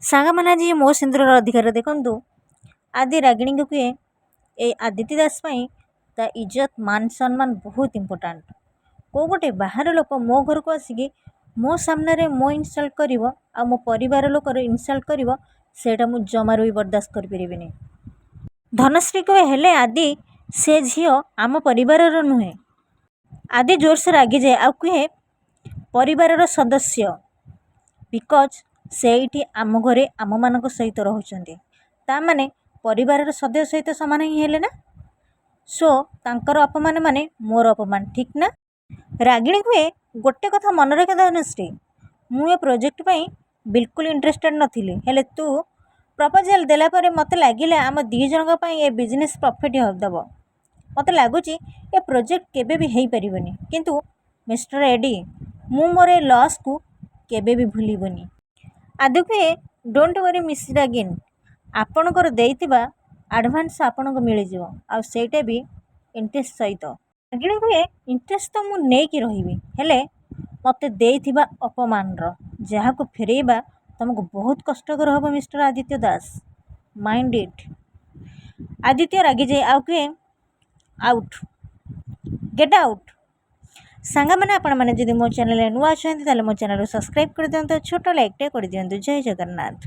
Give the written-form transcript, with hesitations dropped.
ସାଙ୍ଗମାନେ ଆଜି ମୋ ସିନ୍ଦୁରର ଅଧିକାର ଦେଖନ୍ତୁ। ଆଦି ରାଗିଣୀଙ୍କୁ କୁହେ ଏଇ ଆଦିତ୍ୟ ଦାସ ପାଇଁ ତା ଇଜ୍ଜତ ମାନ ସମ୍ମାନ ବହୁତ ଇମ୍ପୋର୍ଟାଣ୍ଟ। କେଉଁ ଗୋଟେ ବାହାର ଲୋକ ମୋ ଘରକୁ ଆସିକି ମୋ ସାମ୍ନାରେ ମୋ ଇନସଲ୍ଟ କରିବ ଆଉ ମୋ ପରିବାର ଲୋକର ଇନସଲ୍ଟ କରିବ, ସେଇଟା ମୁଁ ଜମାରୁ ବି ବରଦାସ୍ତ କରିପାରିବିନି। ଧନଶ୍ରୀ କୁହେ ହେଲେ ଆଦି ସେ ଝିଅ ଆମ ପରିବାରର ନୁହେଁ। ଆଦି ଜୋରସେ ରାଗିଯାଏ ଆଉ କୁହେ ପରିବାରର ସଦସ୍ୟ, ବିକଜ ସେଇଠି ଆମ ଘରେ ଆମମାନଙ୍କ ସହିତ ରହୁଛନ୍ତି, ତା ମାନେ ପରିବାରର ସଦସ୍ୟ ସହିତ ସମାନ ହିଁ ହେଲେ ନା। ସୋ ତାଙ୍କର ଅପମାନ ମାନେ ମୋର ଅପମାନ, ଠିକ୍ ନା? ରାଗିଣୀ କୁହେ ଗୋଟେ କଥା ମନେ ରଖେ ଧନଶ୍ରୀ, ମୁଁ ଏ ପ୍ରୋଜେକ୍ଟ ପାଇଁ ବିଲକୁଲ ଇଣ୍ଟରେଷ୍ଟେଡ଼ ନଥିଲି, ହେଲେ ତୁ ପ୍ରପୋଜାଲ ଦେଲା ପରେ ମୋତେ ଲାଗିଲା ଆମ ଦୁଇ ଜଣଙ୍କ ପାଇଁ ଏ ବିଜନେସ୍ ପ୍ରଫିଟ୍ ଦେବ। ମୋତେ ଲାଗୁଛି ଏ ପ୍ରୋଜେକ୍ଟ କେବେ ବି ହେଇପାରିବନି, କିନ୍ତୁ ମିଷ୍ଟର ଏଡି ମୁଁ ମୋର ଏ ଲସ୍କୁ କେବେ ବି ଭୁଲିବନି। ଆଦି କୁହେ ଡୋଣ୍ଟ ୱରି ମିସ୍ ରାଗିନ୍, ଆପଣଙ୍କର ଦେଇଥିବା ଆଡ଼ଭାନ୍ସ ଆପଣଙ୍କୁ ମିଳିଯିବ, ଆଉ ସେଇଟା ବି ଇଣ୍ଟରେଷ୍ଟ ସହିତ। ରାଗିଣୀ କୁହେ ଇଣ୍ଟରେଷ୍ଟ ତ ମୁଁ ନେଇକି ରହିବି, ହେଲେ ମୋତେ ଦେଇଥିବା ଅପମାନର ଯାହାକୁ ଫେରେଇବା ତୁମକୁ ବହୁତ କଷ୍ଟକର ହେବ ମିଷ୍ଟର ଆଦିତ୍ୟ ଦାସ, ମାଇଣ୍ଡ ଇଟ୍। ଆଦିତ୍ୟ ରାଗିଯାଏ ଆଉ କୁହେ ଆଉଟ୍, ଗେଟ୍ ଆଉଟ୍। ସାଙ୍ଗମାନେ ଆପଣମାନେ ଯଦି ମୋ ଚ୍ୟାନେଲରେ ନୂଆ ଅଛନ୍ତି ତାହେଲେ ମୋ ଚ୍ୟାନେଲକୁ ସବସ୍କ୍ରାଇବ୍ କରିଦିଅନ୍ତୁ, ଛୋଟ ଲାଇକ୍ଟେ କରିଦିଅନ୍ତୁ। ଜୟ ଜଗନ୍ନାଥ।